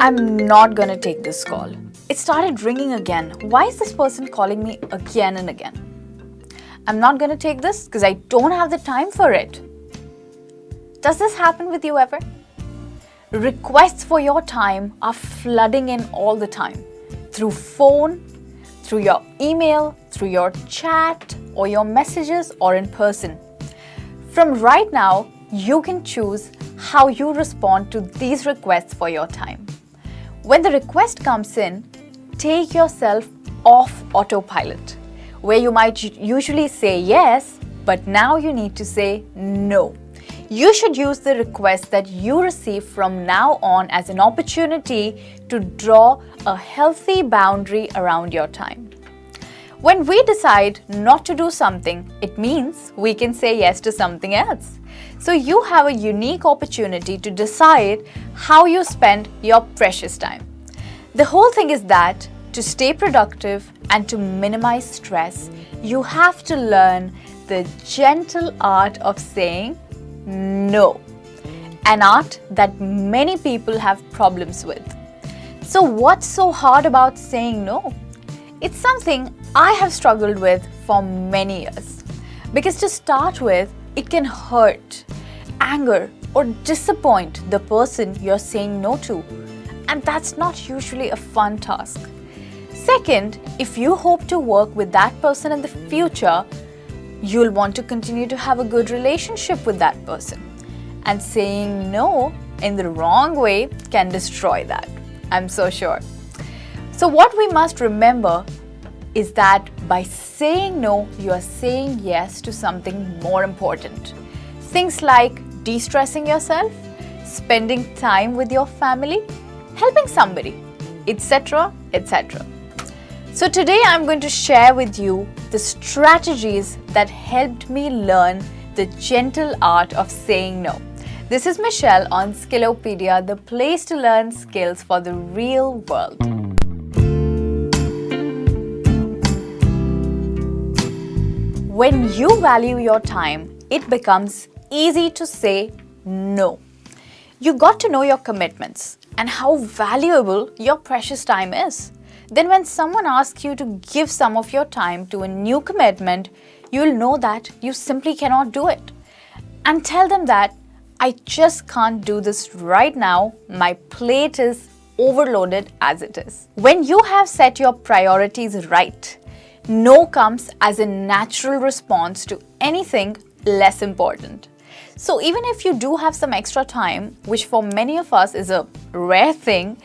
I'm not gonna take this call. It started ringing again. Why is this person calling me again and again? I'm not gonna take this because I don't have the time for it. Does this happen with you ever? Requests for your time are flooding in all the time. Through phone, through your email, through your chat, or your messages, or in person. From right now, you can choose how you respond to these requests for your time. When the request comes in, take yourself off autopilot, where you might usually say yes, but now you need to say no. You should use the request that you receive from now on as an opportunity to draw a healthy boundary around your time. When we decide not to do something, it means we can say yes to something else. So you have a unique opportunity to decide how you spend your precious time. The whole thing is that to stay productive and to minimize stress, you have to learn the gentle art of saying no, an art that many people have problems with. So what's so hard about saying no? It's something I have struggled with for many years. Because to start with, it can hurt, anger, or disappoint the person you're saying no to. And that's not usually a fun task. Second, if you hope to work with that person in the future, you'll want to continue to have a good relationship with that person. And saying no in the wrong way can destroy that, I'm so sure. So what we must remember is that by saying no, you are saying yes to something more important. Things like de-stressing yourself, spending time with your family, helping somebody, etc., etc. So today I'm going to share with you the strategies that helped me learn the gentle art of saying no. This is Michelle on Skillopedia, the place to learn skills for the real world. When you value your time, it becomes easy to say no. You got to know your commitments and how valuable your precious time is. Then when someone asks you to give some of your time to a new commitment, you'll know that you simply cannot do it. And tell them that I just can't do this right now. My plate is overloaded as it is. When you have set your priorities right, no comes as a natural response to anything less important. So even if you do have some extra time, which for many of us is a rare thing,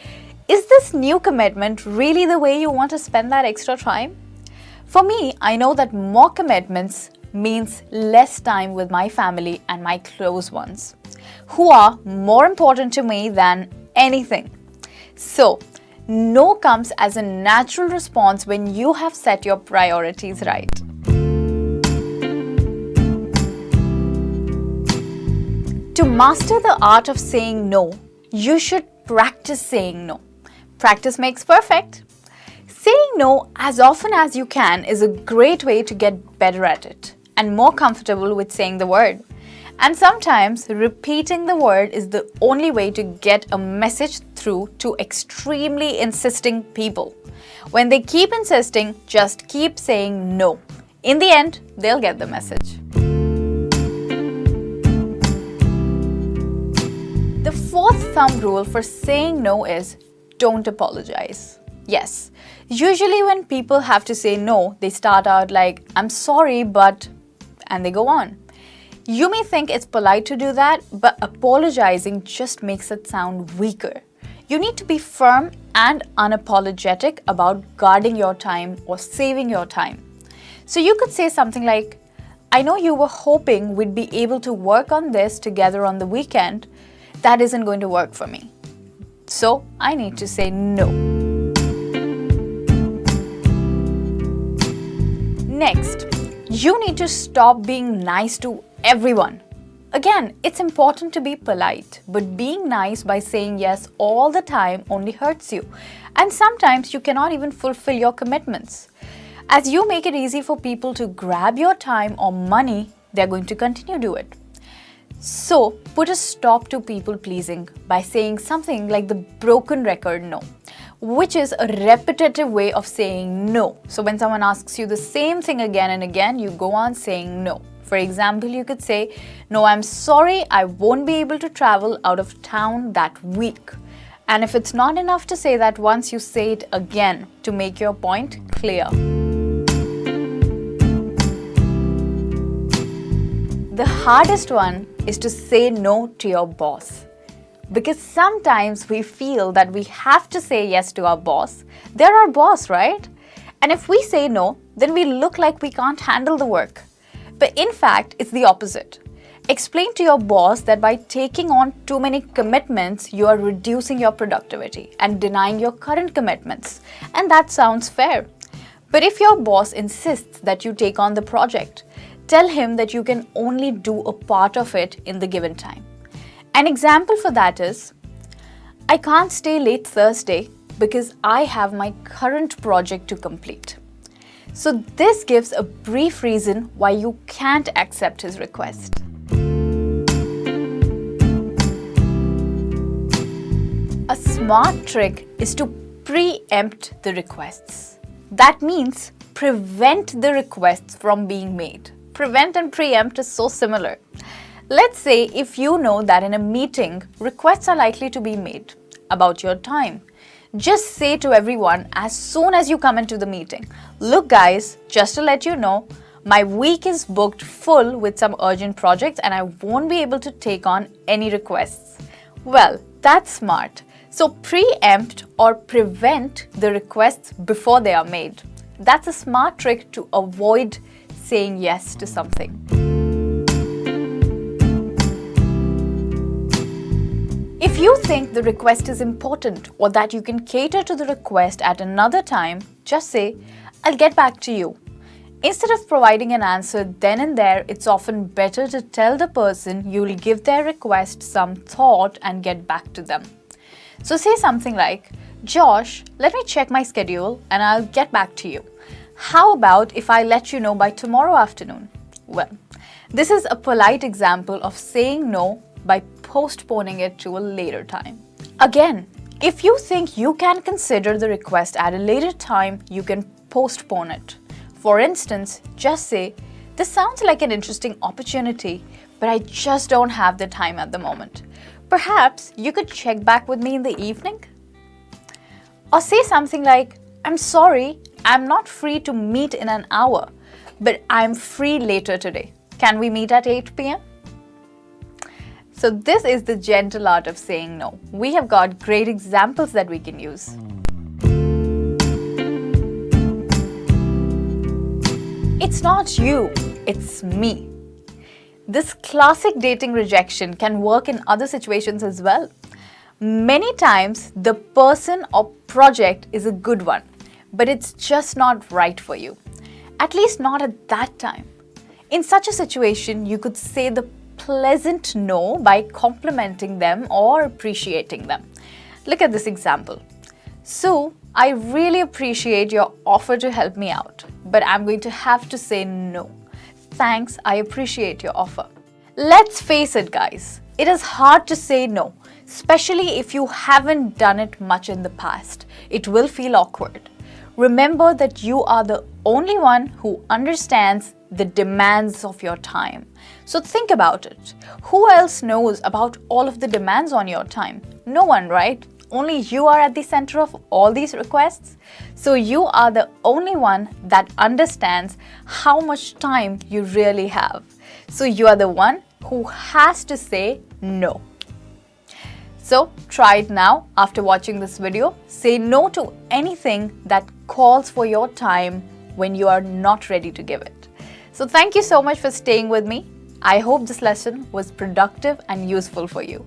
is this new commitment really the way you want to spend that extra time? For me, I know that more commitments means less time with my family and my close ones, who are more important to me than anything. So, no comes as a natural response when you have set your priorities right. To master the art of saying no, you should practice saying no. Practice makes perfect. Saying no as often as you can is a great way to get better at it and more comfortable with saying the word. And sometimes repeating the word is the only way to get a message through to extremely insisting people. When they keep insisting, just keep saying no. In the end, they'll get the message. The fourth thumb rule for saying no is don't apologize. Yes, usually when people have to say no, they start out like, I'm sorry, but, and they go on. You may think it's polite to do that, but apologizing just makes it sound weaker. You need to be firm and unapologetic about guarding your time or saving your time. So you could say something like, I know you were hoping we'd be able to work on this together on the weekend. That isn't going to work for me. So I need to say no. Next, you need to stop being nice to everyone. Again, it's important to be polite, but being nice by saying yes all the time only hurts you. And sometimes you cannot even fulfill your commitments. As you make it easy for people to grab your time or money, they're going to continue to do it. So, put a stop to people pleasing by saying something like the broken record no, which is a repetitive way of saying no. So, when someone asks you the same thing again and again, you go on saying no. For example, you could say, "No, I'm sorry, I won't be able to travel out of town that week." And if it's not enough to say that once, you say it again to make your point clear. The hardest one is to say no to your boss. Because sometimes we feel that we have to say yes to our boss. They're our boss, right? And if we say no, then we look like we can't handle the work. But in fact, it's the opposite. Explain to your boss that by taking on too many commitments, you are reducing your productivity and denying your current commitments. And that sounds fair. But if your boss insists that you take on the project, tell him that you can only do a part of it in the given time. An example for that is, "I can't stay late Thursday because I have my current project to complete." So this gives a brief reason why you can't accept his request. A smart trick is to preempt the requests. That means prevent the requests from being made. Prevent and preempt is so similar. Let's say if you know that in a meeting, requests are likely to be made about your time. Just say to everyone as soon as you come into the meeting, "Look guys, just to let you know, my week is booked full with some urgent projects and I won't be able to take on any requests." Well, that's smart. So preempt or prevent the requests before they are made. That's a smart trick to avoid saying yes to something. If you think the request is important or that you can cater to the request at another time, just say, "I'll get back to you." Instead of providing an answer then and there, it's often better to tell the person you will give their request some thought and get back to them. So say something like, "Josh, let me check my schedule and I'll get back to you. How about if I let you know by tomorrow afternoon?" Well, this is a polite example of saying no by postponing it to a later time. Again, if you think you can consider the request at a later time, you can postpone it. For instance, just say, "This sounds like an interesting opportunity, but I just don't have the time at the moment. Perhaps you could check back with me in the evening?" Or say something like, "I'm sorry, I'm not free to meet in an hour, but I'm free later today. Can we meet at 8 p.m.?" So this is the gentle art of saying no. We have got great examples that we can use. It's not you, it's me. This classic dating rejection can work in other situations as well. Many times, the person or project is a good one, but it's just not right for you. At least not at that time. In such a situation, you could say the pleasant no by complimenting them or appreciating them. Look at this example. "Sue, I really appreciate your offer to help me out, but I'm going to have to say no. Thanks, I appreciate your offer." Let's face it, guys. It is hard to say no, especially if you haven't done it much in the past. It will feel awkward. Remember that you are the only one who understands the demands of your time. So think about it. Who else knows about all of the demands on your time? No one, right? Only you are at the center of all these requests. So you are the only one that understands how much time you really have. So you are the one who has to say no. So try it now after watching this video. Say no to anything that calls for your time when you are not ready to give it. So thank you so much for staying with me. I hope this lesson was productive and useful for you.